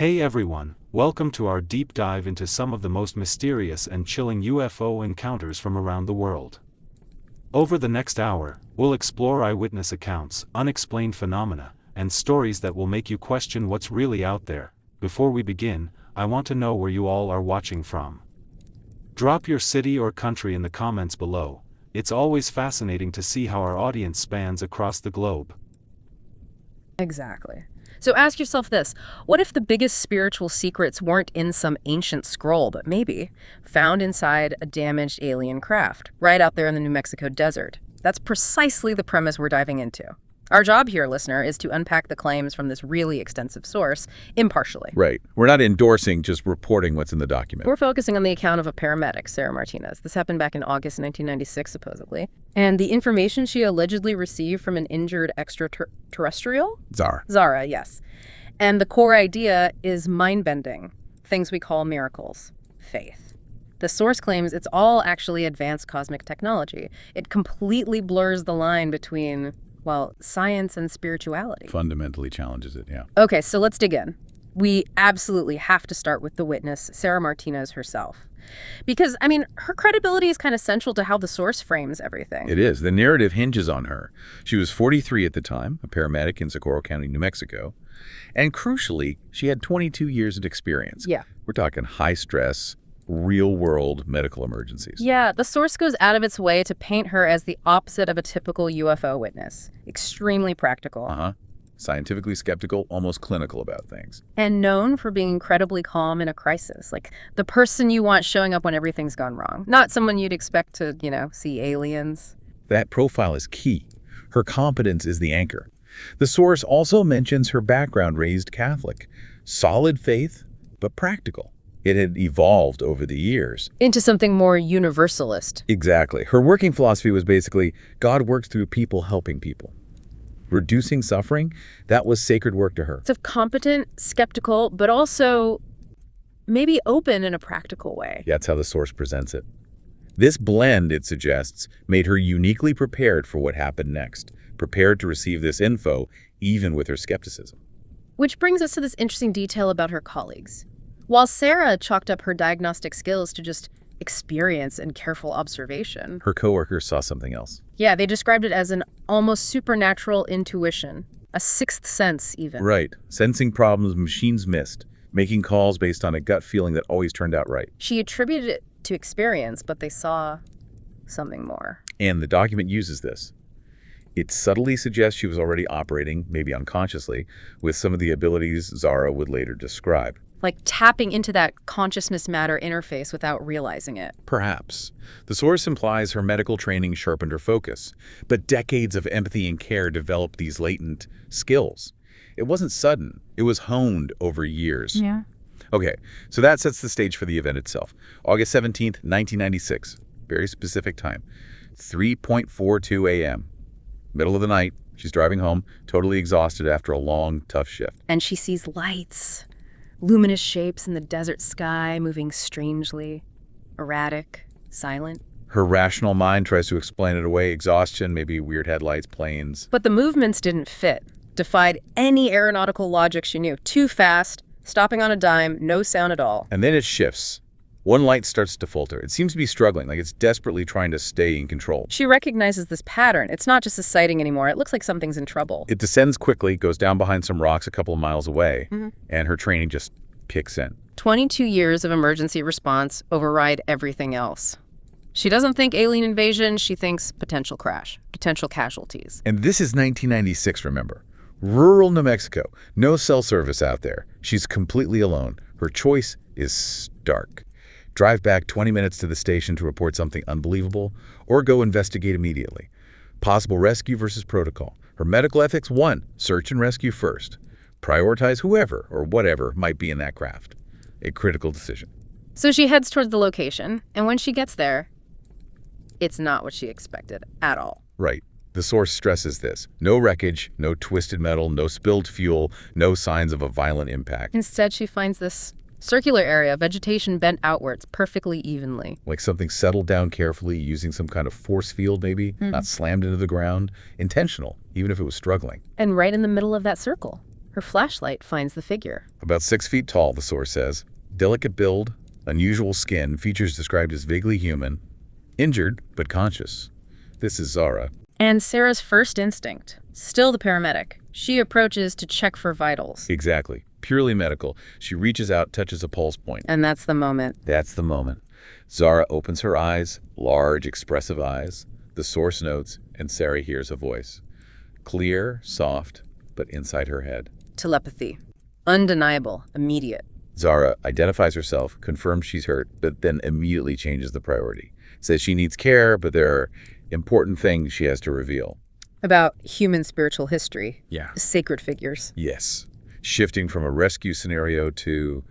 Hey everyone, welcome to our deep dive into some of the most mysterious and chilling UFO encounters from around the world. Over the next hour, we'll explore eyewitness accounts, unexplained phenomena, and stories that will make you question what's really out there. Before we begin, I want to know where you all are watching from. Drop your city or country in the comments below. It's always fascinating to see how our audience spans across the globe. Exactly. So ask yourself this, what if the biggest spiritual secrets weren't in some ancient scroll, but maybe found inside a damaged alien craft, right out there in the New Mexico desert? That's precisely the premise we're diving into. Our job here, listener, is to unpack the claims from this really extensive source impartially. Right. We're not endorsing, just reporting what's in the document. We're focusing on the account of a paramedic, Sarah Martinez. This happened back in August 1996, supposedly. And the information she allegedly received from an injured extraterrestrial? Zara, yes. And the core idea is mind-bending, things we call miracles, faith. The source claims it's all actually advanced cosmic technology. It completely blurs the line between, well, science and spirituality. Fundamentally challenges it, yeah. Okay, so let's dig in. We absolutely have to start with the witness, Sarah Martinez herself. Because, her credibility is kind of central to how the source frames everything. It is. The narrative hinges on her. She was 43 at the time, a paramedic in Socorro County, New Mexico. And crucially, she had 22 years of experience. Yeah. We're talking high-stress, real-world medical emergencies. Yeah, the source goes out of its way to paint her as the opposite of a typical UFO witness. Extremely practical. Scientifically skeptical, almost clinical about things. And known for being incredibly calm in a crisis. Like the person you want showing up when everything's gone wrong. Not someone you'd expect to, see aliens. That profile is key. Her competence is the anchor. The source also mentions her background raised Catholic. Solid faith, but practical. It had evolved over the years. Into something more universalist. Exactly. Her working philosophy was basically, God works through people helping people. Reducing suffering, that was sacred work to her. So competent, skeptical, but also maybe open in a practical way. That's how the source presents it. This blend, it suggests, made her uniquely prepared for what happened next, prepared to receive this info, even with her skepticism. Which brings us to this interesting detail about her colleagues. While Sarah chalked up her diagnostic skills to just experience and careful observation, her coworkers saw something else. Yeah, they described it as an almost supernatural intuition, a sixth sense even. Right. Sensing problems machines missed, making calls based on a gut feeling that always turned out right. She attributed it to experience, but they saw something more. And the document uses this. It subtly suggests she was already operating, maybe unconsciously, with some of the abilities Zara would later describe. Like tapping into that consciousness-matter interface without realizing it. Perhaps. The source implies her medical training sharpened her focus, but decades of empathy and care developed these latent skills. It wasn't sudden. It was honed over years. Yeah. Okay, so that sets the stage for the event itself. August 17th, 1996. Very specific time. 3:42 a.m. Middle of the night. She's driving home, totally exhausted after a long, tough shift. And she sees lights. Luminous shapes in the desert sky, moving strangely, erratic, silent. Her rational mind tries to explain it away. Exhaustion, maybe weird headlights, planes. But the movements didn't fit. Defied any aeronautical logic she knew. Too fast, stopping on a dime, no sound at all. And then it shifts. One light starts to falter. It seems to be struggling, like it's desperately trying to stay in control. She recognizes this pattern. It's not just a sighting anymore. It looks like something's in trouble. It descends quickly, goes down behind some rocks a couple of miles away, and her training just kicks in. 22 years of emergency response override everything else. She doesn't think alien invasion. She thinks potential crash, potential casualties. And this is 1996, remember. Rural New Mexico. No cell service out there. She's completely alone. Her choice is stark. Drive back 20 minutes to the station to report something unbelievable, or go investigate immediately. Possible rescue versus protocol. Her medical ethics: 1, search and rescue first. Prioritize whoever or whatever might be in that craft. A critical decision. So she heads towards the location, and when she gets there, it's not what she expected at all. Right. The source stresses this. No wreckage, no twisted metal, no spilled fuel, no signs of a violent impact. Instead, she finds this circular area, vegetation bent outwards perfectly evenly. Like something settled down carefully, using some kind of force field maybe, not slammed into the ground. Intentional, even if it was struggling. And right in the middle of that circle, Her flashlight finds the figure. About 6 feet tall, the source says. Delicate build, unusual skin, features described as vaguely human, injured but conscious. This is Zara. And Sarah's first instinct, still the paramedic. She approaches to check for vitals. Exactly. Purely medical. She reaches out, touches a pulse point. And that's the moment. That's the moment. Zara opens her eyes, large, expressive eyes. The source notes, and Sarah hears a voice. Clear, soft, but inside her head. Telepathy. Undeniable. Immediate. Zara identifies herself, confirms she's hurt, but then immediately changes the priority. Says she needs care, but there are important things she has to reveal. About human spiritual history. Yeah. Sacred figures. Yes. Shifting from a rescue scenario to,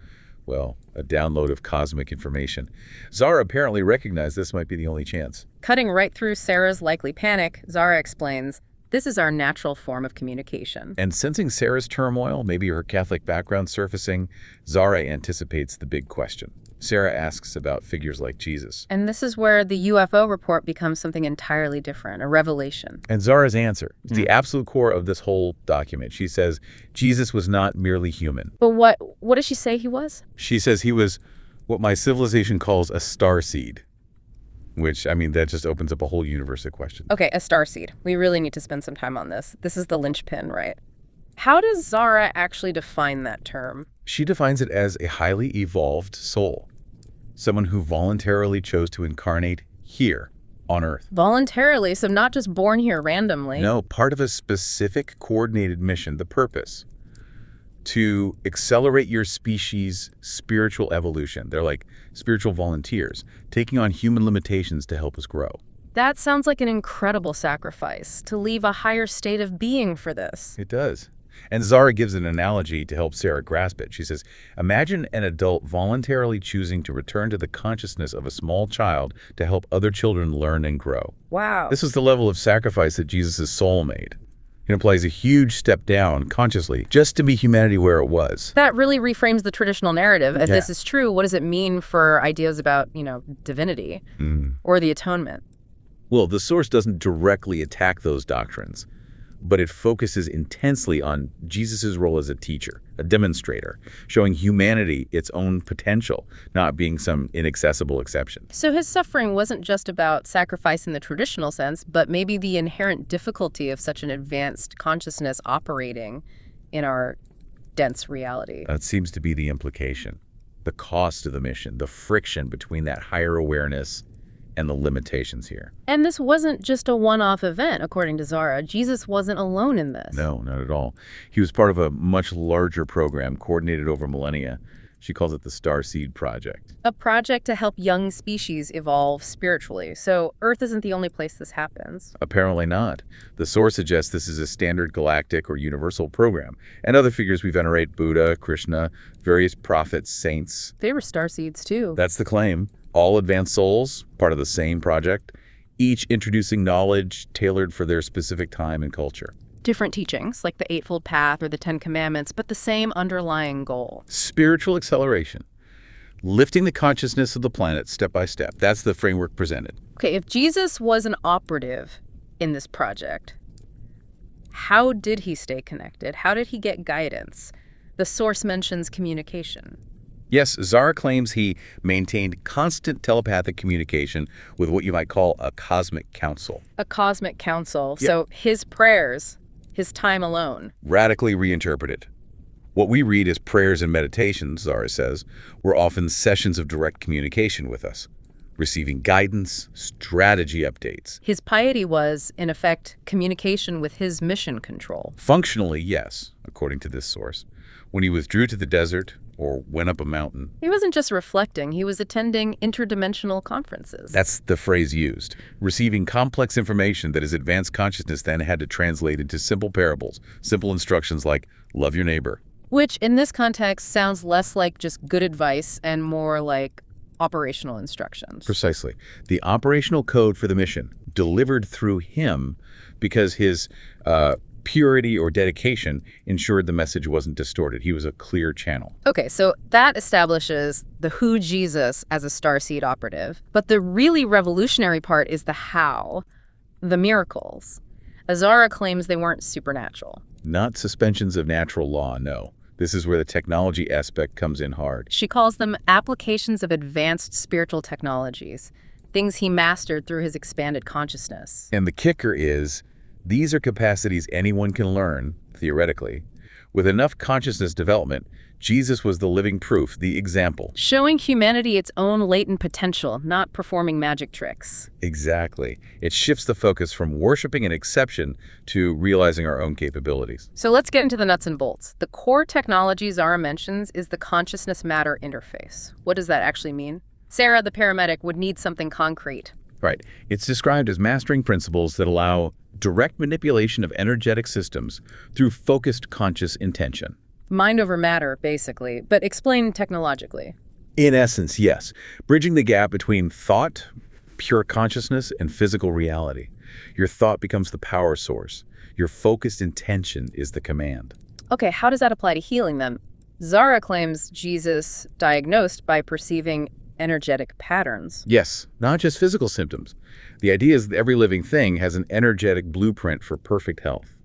well, a download of cosmic information. Zara apparently recognized this might be the only chance. Cutting right through Sarah's likely panic, Zara explains, this is our natural form of communication. And sensing Sarah's turmoil, maybe her Catholic background surfacing, Zara anticipates the big question. Sarah asks about figures like Jesus. And this is where the UFO report becomes something entirely different, a revelation. And Zara's answer is the absolute core of this whole document. She says Jesus was not merely human. But what does she say he was? She says he was what my civilization calls a starseed. Which, I mean, that just opens up a whole universe of questions. Okay, a starseed. We really need to spend some time on this. This is the linchpin, right? How does Zara actually define that term? She defines it as a highly evolved soul. Someone who voluntarily chose to incarnate here on Earth. Voluntarily, so not just born here randomly. No, part of a specific coordinated mission, the purpose. To accelerate your species' spiritual evolution. They're like spiritual volunteers, taking on human limitations to help us grow. That sounds like an incredible sacrifice, to leave a higher state of being for this. It does. And Zara gives an analogy to help Sarah grasp it. She says, imagine an adult voluntarily choosing to return to the consciousness of a small child to help other children learn and grow. Wow. This is the level of sacrifice that Jesus' soul made. It implies a huge step down, consciously, just to meet humanity where it was. That really reframes the traditional narrative. If Yeah. this is true, what does it mean for ideas about, divinity or the atonement? Well, the source doesn't directly attack those doctrines, but it focuses intensely on Jesus' role as a teacher, a demonstrator, showing humanity its own potential, not being some inaccessible exception. So his suffering wasn't just about sacrifice in the traditional sense, but maybe the inherent difficulty of such an advanced consciousness operating in our dense reality. That seems to be the implication. The cost of the mission, the friction between that higher awareness and the limitations here. And this wasn't just a one-off event, according to Zara. Jesus wasn't alone in this. No, not at all. He was part of a much larger program coordinated over millennia. She calls it the Starseed Project. A project to help young species evolve spiritually. So Earth isn't the only place this happens. Apparently not. The source suggests this is a standard galactic or universal program. And other figures we venerate, Buddha, Krishna, various prophets, saints. They were starseeds too. That's the claim. All advanced souls, part of the same project, each introducing knowledge tailored for their specific time and culture. Different teachings, like the Eightfold Path or the Ten Commandments, but the same underlying goal. Spiritual acceleration. Lifting the consciousness of the planet step by step. That's the framework presented. Okay, if Jesus was an operative in this project, how did he stay connected? How did he get guidance? The source mentions communication. Yes, Zara claims he maintained constant telepathic communication with what you might call a cosmic council. A cosmic council. Yep. So his prayers, his time alone. Radically reinterpreted. What we read as prayers and meditations, Zara says, were often sessions of direct communication with us, receiving guidance, strategy updates. His piety was, in effect, communication with his mission control. Functionally, yes, according to this source. When he withdrew to the desert or went up a mountain. He wasn't just reflecting, he was attending interdimensional conferences. That's the phrase used. Receiving complex information that his advanced consciousness then had to translate into simple parables, simple instructions like, love your neighbor. Which, in this context, sounds less like just good advice and more like operational instructions. Precisely. The operational code for the mission, delivered through him because his purity or dedication ensured the message wasn't distorted. He was a clear channel. Okay, so that establishes the who Jesus as a starseed operative. But the really revolutionary part is the how, the miracles. Zara claims they weren't supernatural. Not suspensions of natural law, no. This is where the technology aspect comes in hard. She calls them applications of advanced spiritual technologies, things he mastered through his expanded consciousness. And the kicker is, these are capacities anyone can learn, theoretically. With enough consciousness development, Jesus was the living proof, the example. Showing humanity its own latent potential, not performing magic tricks. Exactly. It shifts the focus from worshiping an exception to realizing our own capabilities. So let's get into the nuts and bolts. The core technology Zara mentions is the consciousness-matter interface. What does that actually mean? Sarah, the paramedic, would need something concrete. Right. It's described as mastering principles that allow direct manipulation of energetic systems through focused conscious intention. Mind over matter, basically, but explain technologically. In essence, yes. Bridging the gap between thought, pure consciousness, and physical reality. Your thought becomes the power source. Your focused intention is the command. Okay, how does that apply to healing them? Zara claims Jesus diagnosed by perceiving energetic patterns. Yes, not just physical symptoms. The idea is that every living thing has an energetic blueprint for perfect health.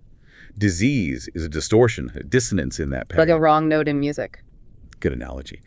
Disease is a distortion, a dissonance in that pattern. Like a wrong note in music. Good analogy.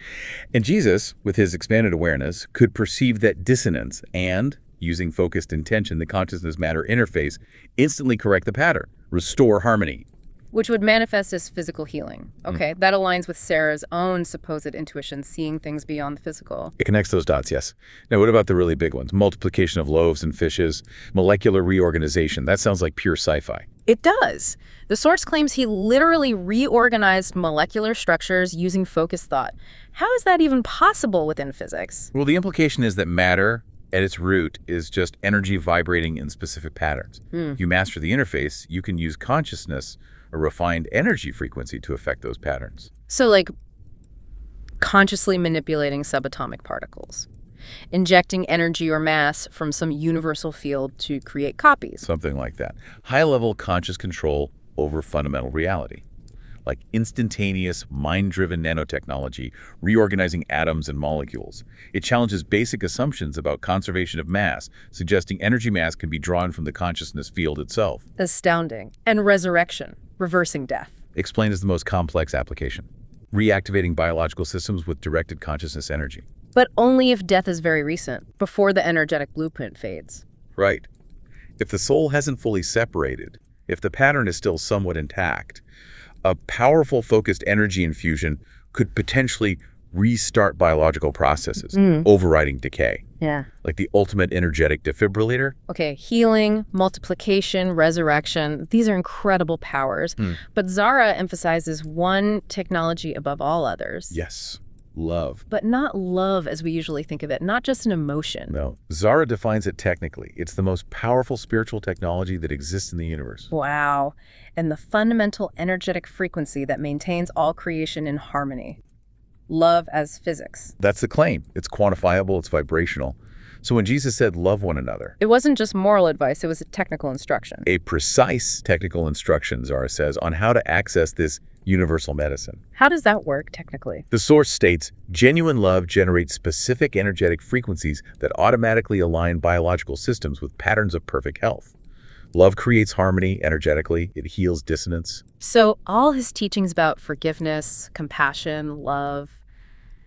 And Jesus, with his expanded awareness, could perceive that dissonance and, using focused intention, the consciousness-matter interface, instantly correct the pattern, restore harmony. Which would manifest as physical healing. Okay, that aligns with Sarah's own supposed intuition, seeing things beyond the physical. It connects those dots, yes. Now, what about the really big ones? Multiplication of loaves and fishes, molecular reorganization. That sounds like pure sci-fi. It does. The source claims he literally reorganized molecular structures using focused thought. How is that even possible within physics? Well, the implication is that matter, at its root, is just energy vibrating in specific patterns. You master the interface, you can use consciousness, a refined energy frequency, to affect those patterns. So, like, consciously manipulating subatomic particles, injecting energy or mass from some universal field to create copies. Something like that. High-level conscious control over fundamental reality. Like instantaneous, mind-driven nanotechnology, reorganizing atoms and molecules. It challenges basic assumptions about conservation of mass, suggesting energy mass can be drawn from the consciousness field itself. Astounding. And resurrection, reversing death. Explained as the most complex application. Reactivating biological systems with directed consciousness energy. But only if death is very recent, before the energetic blueprint fades. Right. If the soul hasn't fully separated, if the pattern is still somewhat intact, a powerful focused energy infusion could potentially restart biological processes, overriding decay. Yeah. Like the ultimate energetic defibrillator. Okay, healing, multiplication, resurrection, these are incredible powers. But Zara emphasizes one technology above all others. Yes, love. But not love as we usually think of it, not just an emotion. No, Zara defines it technically. It's the most powerful spiritual technology that exists in the universe. Wow. And the fundamental energetic frequency that maintains all creation in harmony. Love as physics. That's the claim. It's quantifiable, it's vibrational. So when Jesus said, love one another, It wasn't just moral advice, it was a technical instruction. a precise technical instruction, Zara says, on how to access this universal medicine. How does that work technically? The source states, genuine love generates specific energetic frequencies that automatically align biological systems with patterns of perfect health. Love creates harmony energetically. It heals dissonance. So all his teachings about forgiveness, compassion, love,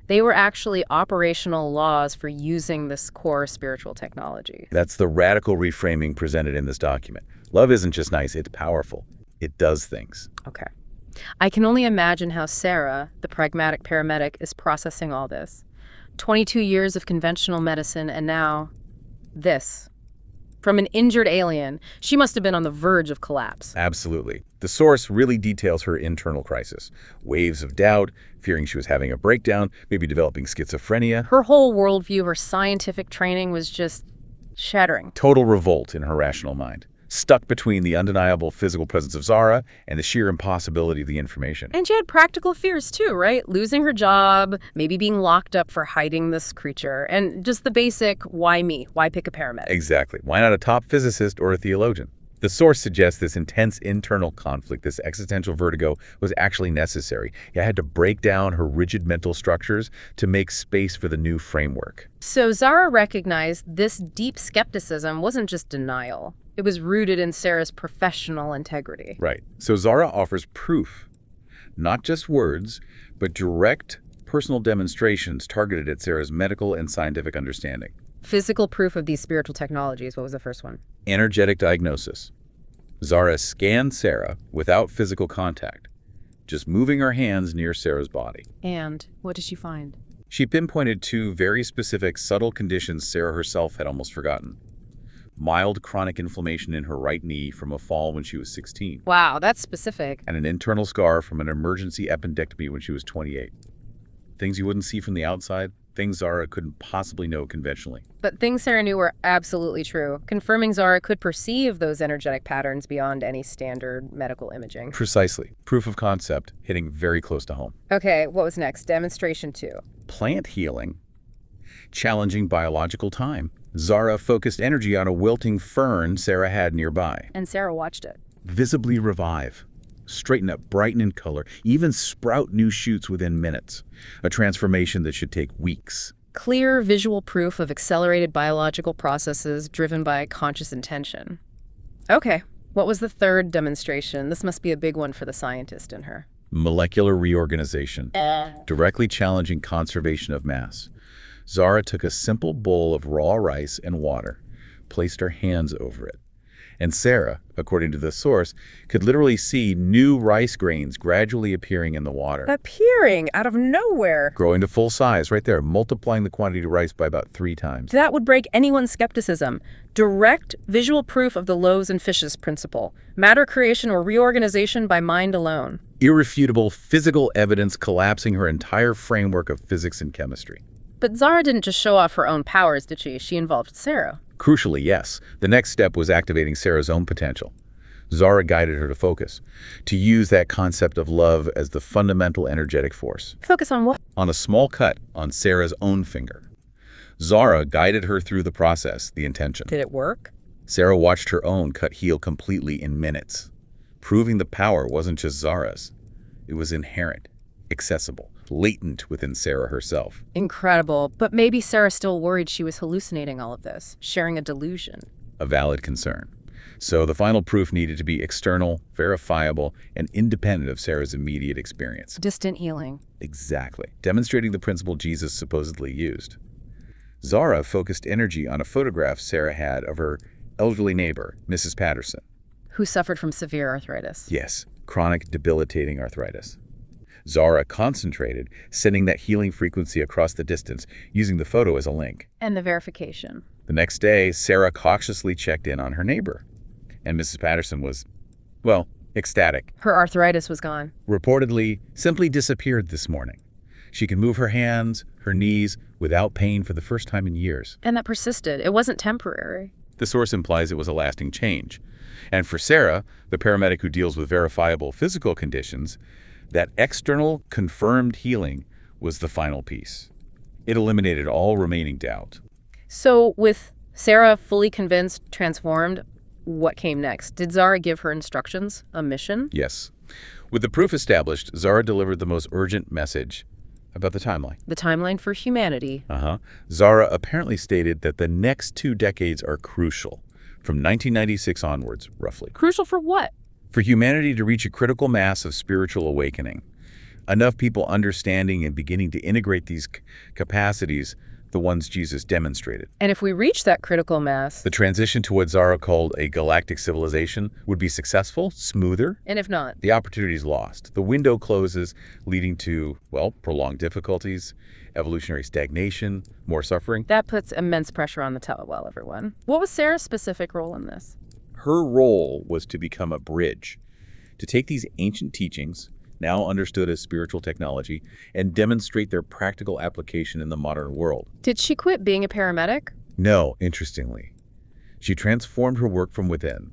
they were actually operational laws for using this core spiritual technology. That's the radical reframing presented in this document. Love isn't just nice, it's powerful. It does things. Okay. I can only imagine how Sarah, the pragmatic paramedic, is processing all this. 22 years of conventional medicine and now this. From an injured alien, she must have been on the verge of collapse. Absolutely. The source really details her internal crisis. Waves of doubt, fearing she was having a breakdown, maybe developing schizophrenia. Her whole worldview, her scientific training was just shattering. Total revolt in her rational mind. Stuck between the undeniable physical presence of Zara and the sheer impossibility of the information. And she had practical fears too, right? Losing her job, maybe being locked up for hiding this creature, and just the basic, why me? Why pick a paramedic? Exactly. Why not a top physicist or a theologian? The source suggests this intense internal conflict, this existential vertigo, was actually necessary. It had to break down her rigid mental structures to make space for the new framework. So Zara recognized this deep skepticism wasn't just denial. It was rooted in Sarah's professional integrity. Right. So Zara offers proof, not just words, but direct personal demonstrations targeted at Sarah's medical and scientific understanding. Physical proof of these spiritual technologies. What was the first one? Energetic diagnosis. Zara scanned Sarah without physical contact, just moving her hands near Sarah's body. And what did she find? She pinpointed two very specific, subtle conditions Sarah herself had almost forgotten. Mild chronic inflammation in her right knee from a fall when she was 16. Wow, that's specific. And an internal scar from an emergency appendectomy when she was 28. Things you wouldn't see from the outside, things Zara couldn't possibly know conventionally. But things Sarah knew were absolutely true, confirming Zara could perceive those energetic patterns beyond any standard medical imaging. Precisely. Proof of concept hitting very close to home. Okay, what was next? Demonstration 2. Plant healing. Challenging biological time. Zara focused energy on a wilting fern Sarah had nearby. And Sarah watched it. Visibly revive. Straighten up, brighten in color, even sprout new shoots within minutes. A transformation that should take weeks. Clear visual proof of accelerated biological processes driven by conscious intention. Okay, what was the third demonstration? This must be a big one for the scientist in her. Molecular reorganization. Directly challenging conservation of mass. Zara took a simple bowl of raw rice and water, placed her hands over it. And Sarah, according to the source, could literally see new rice grains gradually appearing in the water. Appearing out of nowhere. Growing to full size right there, multiplying the quantity of rice by about 3 times. That would break anyone's skepticism. Direct visual proof of the loaves and fishes principle. Matter creation or reorganization by mind alone. Irrefutable physical evidence collapsing her entire framework of physics and chemistry. But Zara didn't just show off her own powers, did she? She involved Sarah. Crucially, yes. The next step was activating Sarah's own potential. Zara guided her to focus, to use that concept of love as the fundamental energetic force. Focus on what? On a small cut on Sarah's own finger. Zara guided her through the process, the intention. Did it work? Sarah watched her own cut heal completely in minutes, proving the power wasn't just Zara's. It was inherent, accessible, latent within Sarah herself. Incredible. But maybe Sarah still worried she was hallucinating all of this, sharing a delusion. A valid concern. So the final proof needed to be external, verifiable, and independent of Sarah's immediate experience. Distant healing. Exactly. Demonstrating the principle Jesus supposedly used. Zara focused energy on a photograph Sarah had of her elderly neighbor, Mrs. Patterson. Who suffered from severe arthritis. Yes, chronic debilitating arthritis. Zara concentrated, sending that healing frequency across the distance, using the photo as a link. And the verification. The next day, Sarah cautiously checked in on her neighbor. And Mrs. Patterson was, well, ecstatic. Her arthritis was gone. Reportedly, simply disappeared this morning. She could move her hands, her knees, without pain for the first time in years. And that persisted. It wasn't temporary. The source implies it was a lasting change. And for Sarah, the paramedic who deals with verifiable physical conditions, that external confirmed healing was the final piece. It eliminated all remaining doubt. So with Sarah fully convinced, transformed, what came next? Did Zara give her instructions? A mission? Yes. With the proof established, Zara delivered the most urgent message about the timeline. The timeline for humanity. Zara apparently stated that the next 2 decades are crucial, from 1996 onwards, roughly. Crucial for what? For humanity to reach a critical mass of spiritual awakening. Enough people understanding and beginning to integrate these capacities, the ones Jesus demonstrated. And if we reach that critical mass, the transition to what Zara called a galactic civilization would be successful, smoother. And if not? The opportunity is lost. The window closes, leading to, well, prolonged difficulties, evolutionary stagnation, more suffering. That puts immense pressure on the Telewell, everyone. What was Sarah's specific role in this? Her role was to become a bridge, to take these ancient teachings, now understood as spiritual technology, and demonstrate their practical application in the modern world. Did she quit being a paramedic? No, interestingly. She transformed her work from within.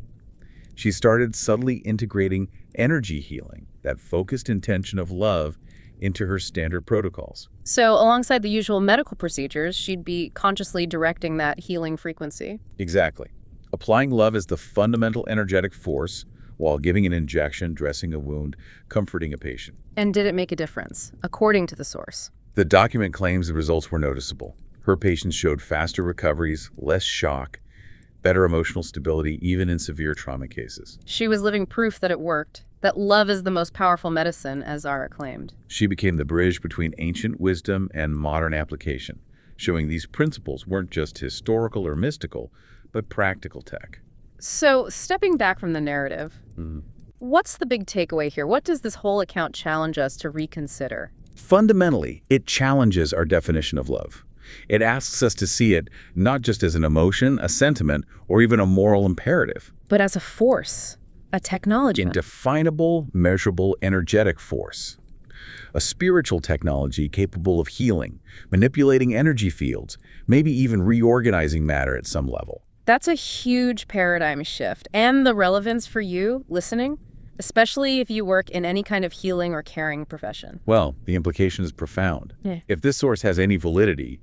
She started subtly integrating energy healing, that focused intention of love, into her standard protocols. So alongside the usual medical procedures, she'd be consciously directing that healing frequency. Exactly. applying love as the fundamental energetic force while giving an injection, dressing a wound, comforting a patient. And did it make a difference, according to the source? The document claims the results were noticeable. Her patients showed faster recoveries, less shock, better emotional stability, even in severe trauma cases. She was living proof that it worked, that love is the most powerful medicine, as Zara claimed. She became the bridge between ancient wisdom and modern application, showing these principles weren't just historical or mystical, but practical tech. So, stepping back from the narrative, what's the big takeaway here? What does this whole account challenge us to reconsider? Fundamentally, it challenges our definition of love. It asks us to see it not just as an emotion, a sentiment, or even a moral imperative, But as a force, a technology. indefinable, measurable, energetic force. A spiritual technology capable of healing, manipulating energy fields, maybe even reorganizing matter at some level. That's a huge paradigm shift. And the relevance for you, listening, especially if you work in any kind of healing or caring profession. Well, the implication is profound. Yeah. If this source has any validity,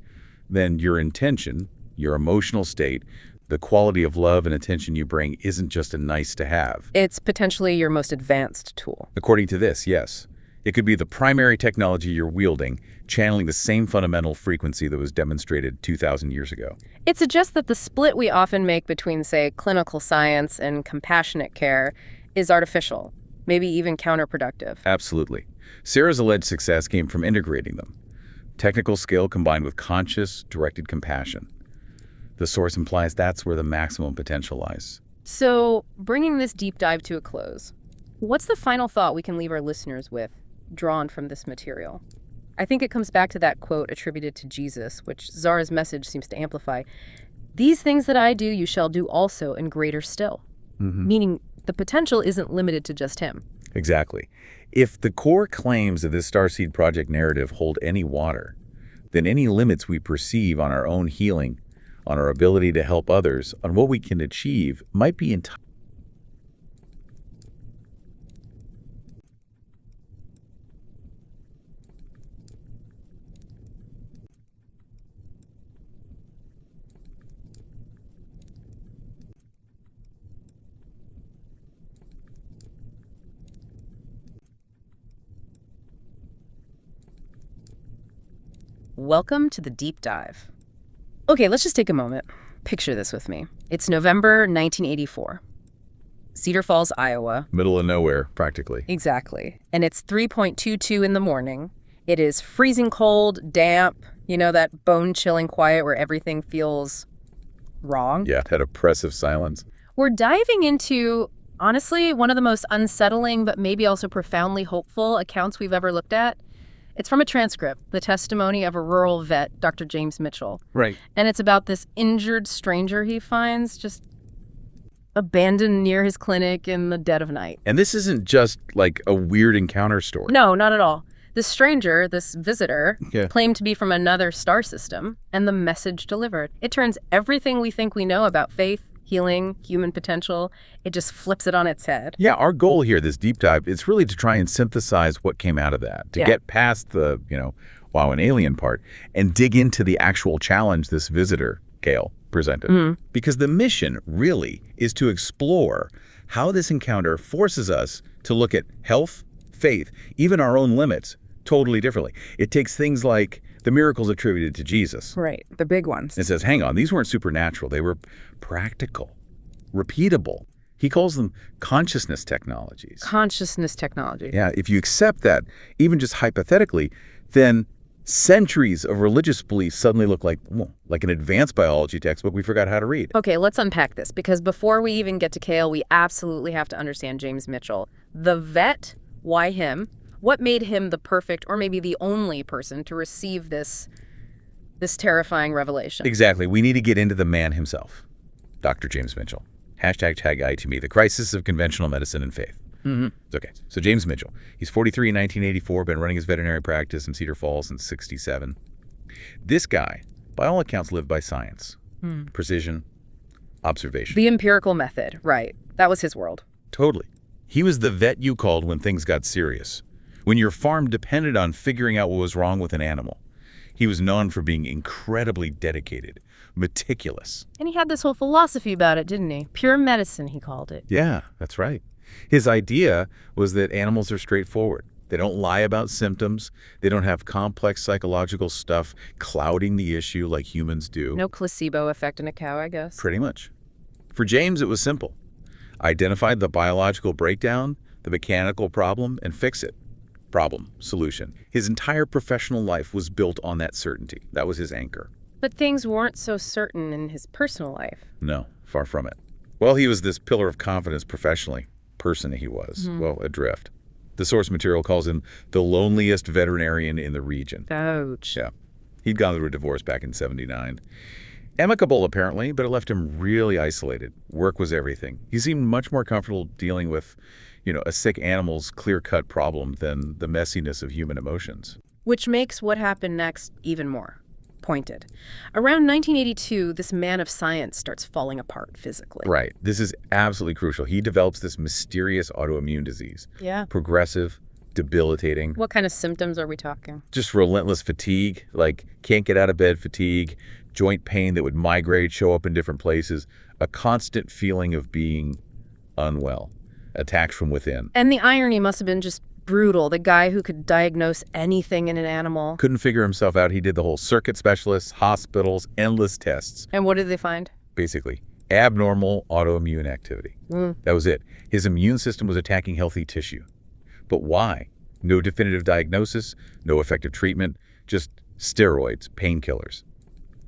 then your intention, your emotional state, the quality of love and attention you bring isn't just a nice to have. It's potentially your most advanced tool. According to this, yes. It could be the primary technology you're wielding, channeling the same fundamental frequency that was demonstrated 2,000 years ago. It suggests that the split we often make between, say, clinical science and compassionate care is artificial, maybe even counterproductive. Absolutely. Sarah's alleged success came from integrating them. Technical skill combined with conscious, directed compassion. The source implies that's where the maximum potential lies. So, bringing this deep dive to a close, what's the final thought we can leave our listeners with, drawn from this material? I think it comes back to that quote attributed to Jesus, which Zara's message seems to amplify. These things that I do, you shall do also, and greater still. Meaning the potential isn't limited to just him. Exactly. If the core claims of this Starseed Project narrative hold any water, then any limits we perceive on our own healing, on our ability to help others, on what we can achieve, might be entirely. Welcome to the deep dive. Okay, let's just take a moment. Picture this with me. It's November 1984. Cedar Falls, Iowa. Middle of nowhere, practically. Exactly. And it's 3:22 in the morning. It is freezing cold, damp, that bone-chilling quiet where everything feels wrong. Yeah, that oppressive silence. We're diving into, honestly, one of the most unsettling but maybe also profoundly hopeful accounts we've ever looked at. It's from a transcript, the testimony of a rural vet, Dr. James Mitchell. Right. And it's about this injured stranger he finds just abandoned near his clinic in the dead of night. And this isn't just like a weird encounter story. No, not at all. This stranger, this visitor, Yeah. claimed to be from another star system, and the message delivered. It turns everything we think we know about faith, healing, human potential, it just flips it on its head. Yeah, our goal here, this deep dive, is really to try and synthesize what came out of that, to get past the, wow, an alien part, and dig into the actual challenge this visitor, Gail, presented. Because the mission really is to explore how this encounter forces us to look at health, faith, even our own limits, totally differently. It takes things like the miracles attributed to Jesus. Right, the big ones. It says, hang on, these weren't supernatural. They were practical, repeatable. He calls them consciousness technologies. Consciousness technology. Yeah, if you accept that, even just hypothetically, then centuries of religious beliefs suddenly look like an advanced biology textbook we forgot how to read. Okay, let's unpack this, because before we even get to Kale, we absolutely have to understand James Mitchell. The vet, why him? What made him the perfect, or maybe the only person to receive this terrifying revelation? Exactly. We need to get into the man himself, Dr. James Mitchell. Tag guide to me, the crisis of conventional medicine and faith. It's okay. So James Mitchell, he's 43 in 1984, been running his veterinary practice in Cedar Falls since 67. This guy, by all accounts, lived by science, precision, observation. The empirical method, right. That was his world. Totally. He was the vet you called when things got serious, when your farm depended on figuring out what was wrong with an animal. He was known for being incredibly dedicated, meticulous. And he had this whole philosophy about it, didn't he? Pure medicine, he called it. Yeah, that's right. His idea was that animals are straightforward. They don't lie about symptoms. They don't have complex psychological stuff clouding the issue like humans do. No placebo effect in a cow, I guess. Pretty much. For James, it was simple. Identify the biological breakdown, the mechanical problem, and fix it. Problem, solution. His entire professional life was built on that certainty. That was his anchor. But things weren't so certain in his personal life. No, far from it. Well, he was this pillar of confidence professionally. Person he was. Well, adrift. The source material calls him the loneliest veterinarian in the region. Ouch. Yeah. He'd gone through a divorce back in '79. Amicable, apparently, but it left him really isolated. Work was everything. He seemed much more comfortable dealing with, a sick animal's clear-cut problem than the messiness of human emotions. Which makes what happened next even more pointed. Around 1982, this man of science starts falling apart physically. Right. This is absolutely crucial. He develops this mysterious autoimmune disease. Yeah. Progressive, debilitating. What kind of symptoms are we talking? Just relentless fatigue, like can't get out of bed fatigue, joint pain that would migrate, show up in different places, a constant feeling of being unwell, attacks from within. And the irony must have been just brutal. The guy who could diagnose anything in an animal. Couldn't figure himself out. He did the whole circuit specialists, hospitals, endless tests. And what did they find? Basically, abnormal autoimmune activity. That was it. His immune system was attacking healthy tissue. But why? No definitive diagnosis, no effective treatment, just steroids, painkillers,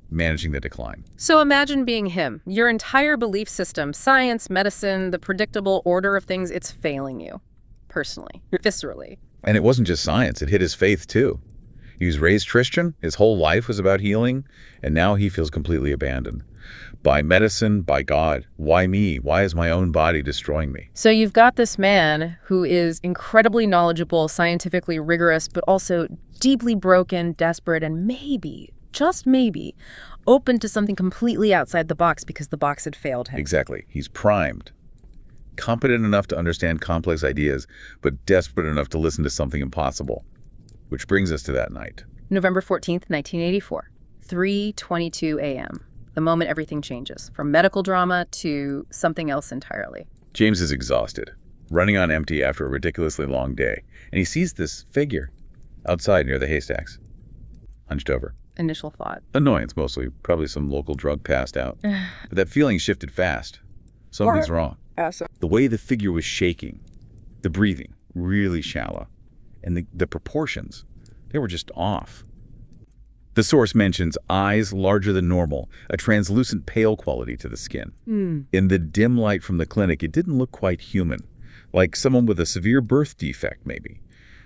managing the decline. So imagine being him. Your entire belief system, science, medicine, the predictable order of things, it's failing you. Personally, viscerally. And it wasn't just science, it hit his faith too. He was raised Christian, his whole life was about healing, and now he feels completely abandoned. By medicine, by God. Why me? Why is my own body destroying me? So you've got this man who is incredibly knowledgeable, scientifically rigorous, but also deeply broken, desperate, and maybe, just maybe, open to something completely outside the box because the box had failed him. Exactly. He's primed. Competent enough to understand complex ideas, but desperate enough to listen to something impossible. Which brings us to that night. November 14th, 1984, 3:22 a.m. The moment everything changes, from medical drama to something else entirely. James is exhausted, running on empty after a ridiculously long day, and he sees this figure outside near the haystacks, hunched over. Initial thought. Annoyance, mostly. Probably some local drug passed out. But that feeling shifted fast. Something's wrong. The way the figure was shaking, the breathing, really shallow, and the proportions, they were just off. The source mentions eyes larger than normal, a translucent pale quality to the skin. In the dim light from the clinic, it didn't look quite human, like someone with a severe birth defect, maybe.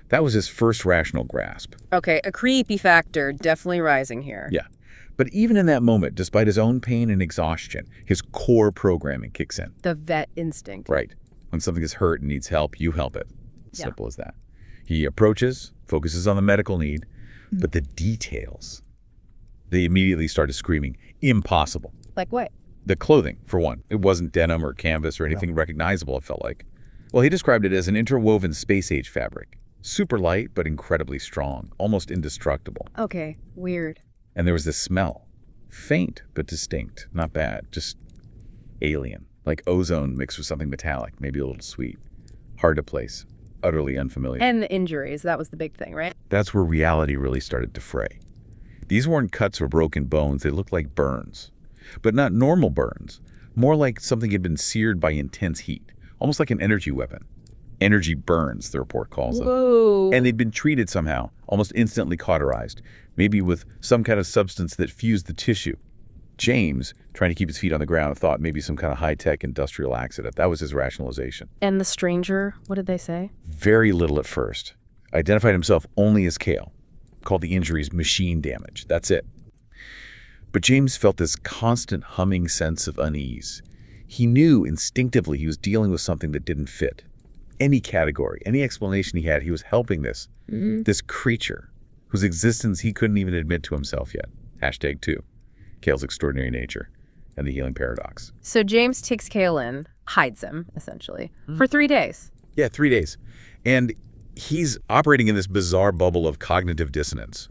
That was his first rational grasp. Okay, a creepy factor definitely rising here. Yeah. But even in that moment, despite his own pain and exhaustion, his core programming kicks in. The vet instinct. Right. When something is hurt and needs help, you help it. Simple as that. He approaches, focuses on the medical need, but the details, they immediately started screaming, impossible. Like what? The clothing, for one. It wasn't denim or canvas or anything recognizable, it felt like. Well, he described it as an interwoven space-age fabric. Super light, but incredibly strong, almost indestructible. Okay, weird. And there was this smell. Faint, but distinct. Not bad. Just alien. Like ozone mixed with something metallic, maybe a little sweet. Hard to place. Utterly unfamiliar. And the injuries, that was the big thing, right? That's where reality really started to fray. These weren't cuts or broken bones. They looked like burns. But not normal burns. More like something had been seared by intense heat. Almost like an energy weapon. Energy burns, the report calls them. Whoa. And they'd been treated somehow, almost instantly cauterized, maybe with some kind of substance that fused the tissue. James, trying to keep his feet on the ground, thought maybe some kind of high-tech industrial accident. That was his rationalization. And the stranger, what did they say? Very little at first. Identified himself only as Cale. Called the injuries machine damage. That's it. But James felt this constant humming sense of unease. He knew instinctively he was dealing with something that didn't fit. Any category, any explanation he had, he was helping this creature whose existence he couldn't even admit to himself yet. #2, Cale's extraordinary nature and the healing paradox. So James takes Cale in, hides him, essentially, for 3 days. Yeah, 3 days. And he's operating in this bizarre bubble of cognitive dissonance.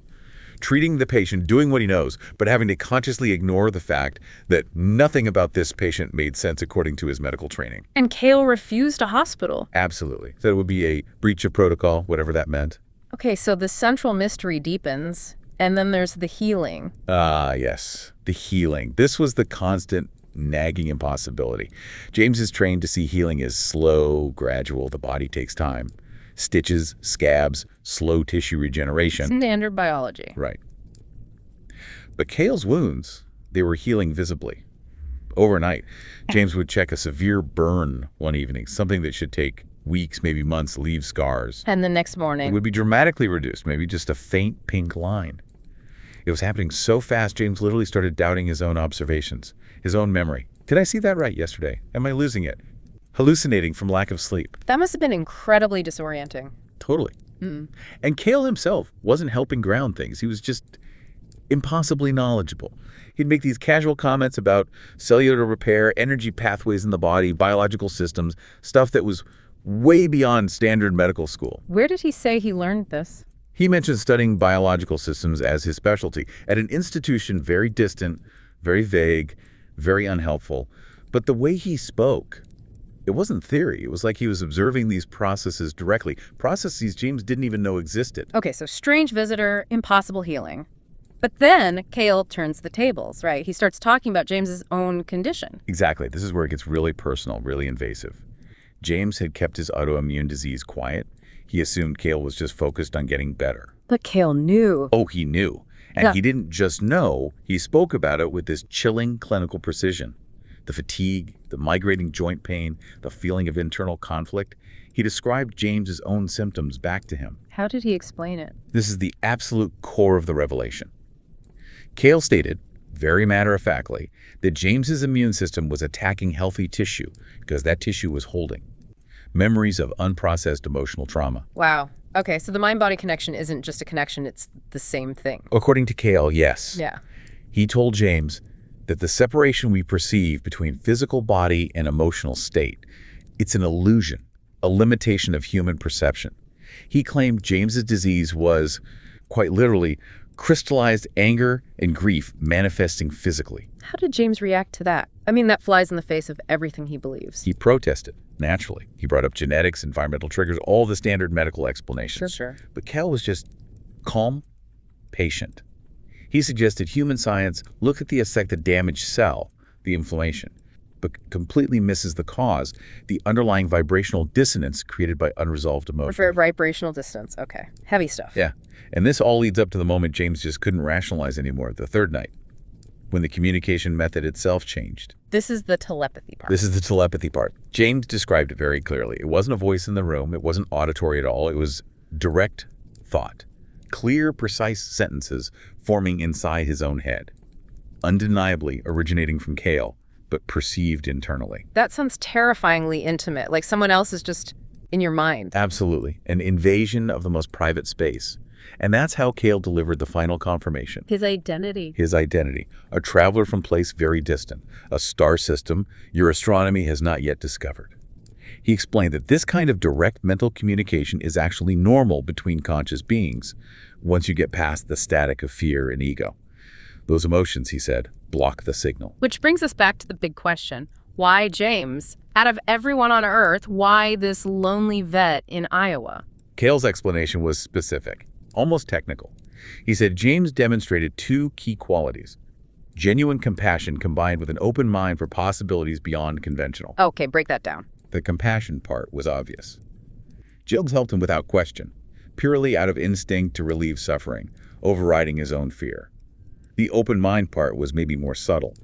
treating the patient, doing what he knows, but having to consciously ignore the fact that nothing about this patient made sense according to his medical training. And Cale refused a hospital. Absolutely. So it would be a breach of protocol, whatever that meant. Okay, so the central mystery deepens, and then there's the healing. Ah, yes. The healing. This was the constant nagging impossibility. James is trained to see healing as slow, gradual. The body takes time. Stitches, scabs, slow tissue regeneration. Standard biology. Right. But Cale's wounds, they were healing visibly. Overnight, James would check a severe burn one evening, something that should take weeks, maybe months, leave scars. And the next It morning. would be dramatically reduced, maybe just a faint pink line. It was happening so fast, James literally started doubting his own observations, his own memory. Did I see that right yesterday? Am I losing it? Hallucinating from lack of sleep. That must have been incredibly disorienting. Totally. And Cale himself wasn't helping ground things. He was just impossibly knowledgeable. He'd make these casual comments about cellular repair, energy pathways in the body, biological systems, stuff that was way beyond standard medical school. Where did he say he learned this? He mentioned studying biological systems as his specialty at an institution very distant, very vague, very unhelpful. But the way he spoke, it wasn't theory. It was like he was observing these processes directly. Processes James didn't even know existed. Okay, so strange visitor, impossible healing. But then Cale turns the tables, right? He starts talking about James's own condition. Exactly. This is where it gets really personal, really invasive. James had kept his autoimmune disease quiet. He assumed Cale was just focused on getting better. But Cale knew. Oh, he knew. And he didn't just know, he spoke about it with this chilling clinical precision. The fatigue, the migrating joint pain, the feeling of internal conflict. He described James's own symptoms back to him. How did he explain it? This is the absolute core of the revelation. Cale stated, very matter-of-factly, that James's immune system was attacking healthy tissue because that tissue was holding memories of unprocessed emotional trauma. Wow. Okay, so the mind-body connection isn't just a connection, it's the same thing. According to Cale, yes. Yeah. He told James that the separation we perceive between physical body and emotional state, it's an illusion, a limitation of human perception. He claimed James's disease was, quite literally, crystallized anger and grief manifesting physically. How did James react to that? I mean, that flies in the face of everything he believes. He protested, naturally. He brought up genetics, environmental triggers, all the standard medical explanations. Sure. But Cale was just calm, patient. He suggested human science look at the effect of the damaged cell, the inflammation, but completely misses the cause, the underlying vibrational dissonance created by unresolved emotion. For vibrational distance. Okay. Heavy stuff. Yeah. And this all leads up to the moment James just couldn't rationalize anymore, the third night, when the communication method itself changed. This is the telepathy part. This is the telepathy part. James described it very clearly. It wasn't a voice in the room. It wasn't auditory at all. It was direct thought. Clear, precise sentences forming inside his own head. Undeniably originating from Cale, but perceived internally. That sounds terrifyingly intimate, like someone else is just in your mind. Absolutely. An invasion of the most private space. And that's how Cale delivered the final confirmation. His identity. His identity. A traveler from place very distant. A star system your astronomy has not yet discovered. He explained that this kind of direct mental communication is actually normal between conscious beings once you get past the static of fear and ego. Those emotions, he said, block the signal. Which brings us back to the big question. Why James? Out of everyone on Earth, why this lonely vet in Iowa? Cale's explanation was specific, almost technical. He said James demonstrated two key qualities: genuine compassion combined with an open mind for possibilities beyond conventional. Okay, break that down. The compassion part was obvious. James helped him without question, purely out of instinct to relieve suffering, overriding his own fear. The open mind part was maybe more subtle.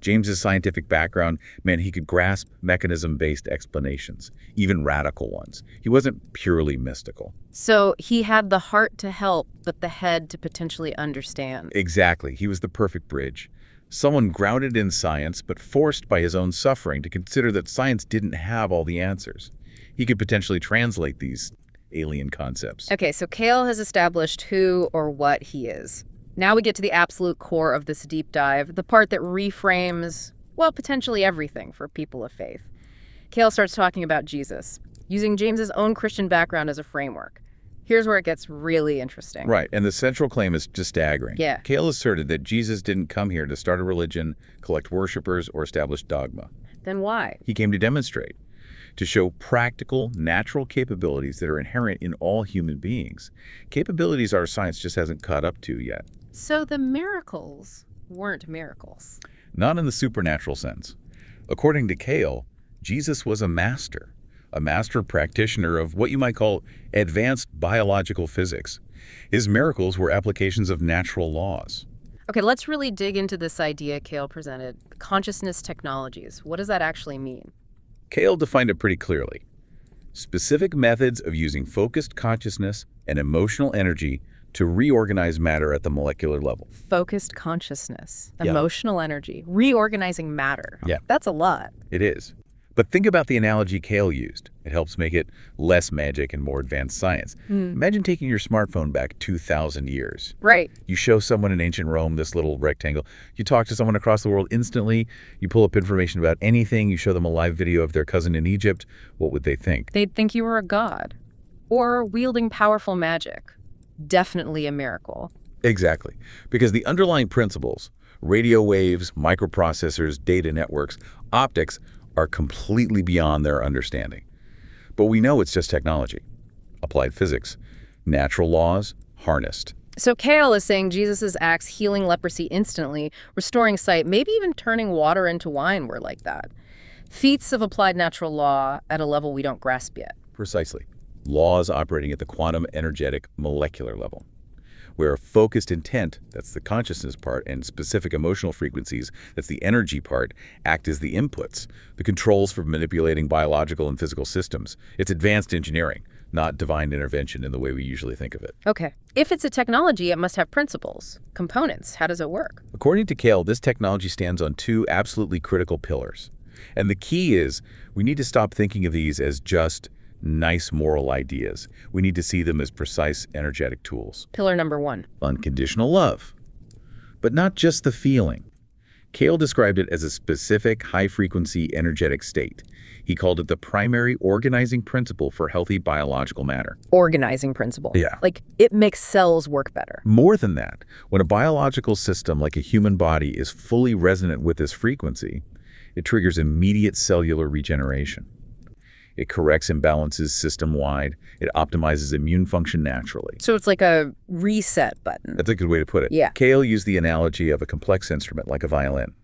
James's scientific background meant he could grasp mechanism-based explanations, even radical ones. He wasn't purely mystical. So he had the heart to help, but the head to potentially understand. Exactly. He was the perfect bridge. Someone grounded in science, but forced by his own suffering to consider that science didn't have all the answers. He could potentially translate these alien concepts. Okay, so Cale has established who or what he is. Now we get to the absolute core of this deep dive, the part that reframes, well, potentially everything for people of faith. Cale starts talking about Jesus, using James's own Christian background as a framework. Here's where it gets really interesting. Right, and the central claim is just staggering. Yeah. Kale asserted that Jesus didn't come here to start a religion, collect worshipers, or establish dogma. Then why? He came to demonstrate, to show practical, natural capabilities that are inherent in all human beings. Capabilities our science just hasn't caught up to yet. So the miracles weren't miracles. Not in the supernatural sense. According to Kale, Jesus was a master practitioner of what you might call advanced biological physics. His miracles were applications of natural laws. Okay, let's really dig into this idea Kale presented, consciousness technologies. What does that actually mean? Kale defined it pretty clearly. Specific methods of using focused consciousness and emotional energy to reorganize matter at the molecular level. Focused consciousness, Yeah. emotional energy, reorganizing matter. Yeah. That's a lot. It is. But think about the analogy Kale used. It helps make it less magic and more advanced science. Imagine taking your smartphone back 2,000 years. Right. You show someone in ancient Rome this little rectangle. You talk to someone across the world instantly. You pull up information about anything. You show them a live video of their cousin in Egypt. What would they think? They'd think you were a god. Or wielding powerful magic. Definitely a miracle. Exactly. Because the underlying principles, radio waves, microprocessors, data networks, optics, are completely beyond their understanding. But we know it's just technology. Applied physics. Natural laws harnessed. So Kale is saying Jesus' acts healing leprosy instantly, restoring sight, maybe even turning water into wine were like that. Feats of applied natural law at a level we don't grasp yet. Precisely. Laws operating at the quantum energetic molecular level, where focused intent, that's the consciousness part, and specific emotional frequencies, that's the energy part, act as the inputs, the controls for manipulating biological and physical systems. It's advanced engineering, not divine intervention in the way we usually think of it. Okay. If it's a technology, it must have principles, components. How does it work? According to Kale, this technology stands on two absolutely critical pillars. And the key is we need to stop thinking of these as just nice moral ideas. We need to see them as precise energetic tools. Pillar number 1. Unconditional love. But not just the feeling. Kale described it as a specific high-frequency energetic state. He called it the primary organizing principle for healthy biological matter. Organizing principle. Yeah. Like, it makes cells work better. More than that, when a biological system like a human body is fully resonant with this frequency, it triggers immediate cellular regeneration. It corrects imbalances system-wide. It optimizes immune function naturally. So it's like a reset button. That's a good way to put it. Yeah. Kale used the analogy of a complex instrument like a violin.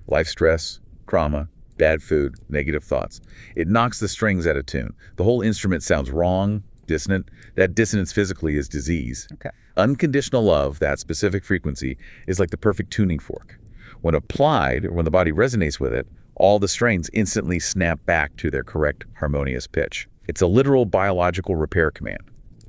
Life stress, trauma, bad food, negative thoughts. It knocks the strings out of tune. The whole instrument sounds wrong, dissonant. That dissonance physically is disease. Okay. Unconditional love, that specific frequency, is like the perfect tuning fork. When applied, or when the body resonates with it, all the strains instantly snap back to their correct harmonious pitch. It's a literal biological repair command.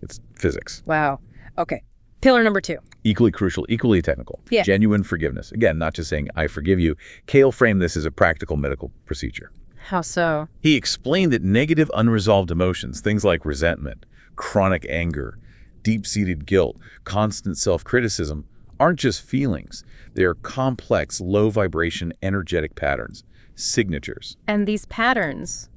It's physics. Wow. Okay. Pillar number 2. Equally crucial, equally technical. Yeah. Genuine forgiveness. Again, not just saying, I forgive you. Kale framed this as a practical medical procedure. How so? He explained that negative unresolved emotions, things like resentment, chronic anger, deep-seated guilt, constant self-criticism, aren't just feelings. They are complex, low-vibration, energetic patterns. Signatures. And these patterns,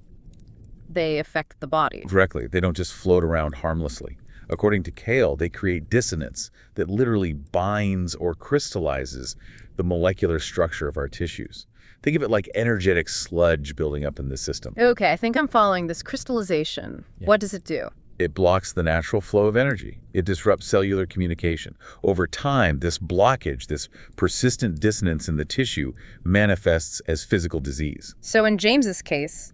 they affect the body. Directly. They don't just float around harmlessly. According to Kale, they create dissonance that literally binds or crystallizes the molecular structure of our tissues. Think of it like energetic sludge building up in the system. Okay, I think I'm following this crystallization. Yeah. What does it do? It blocks the natural flow of energy. It disrupts cellular communication. Over time, this blockage, this persistent dissonance in the tissue, manifests as physical disease. So in James's case,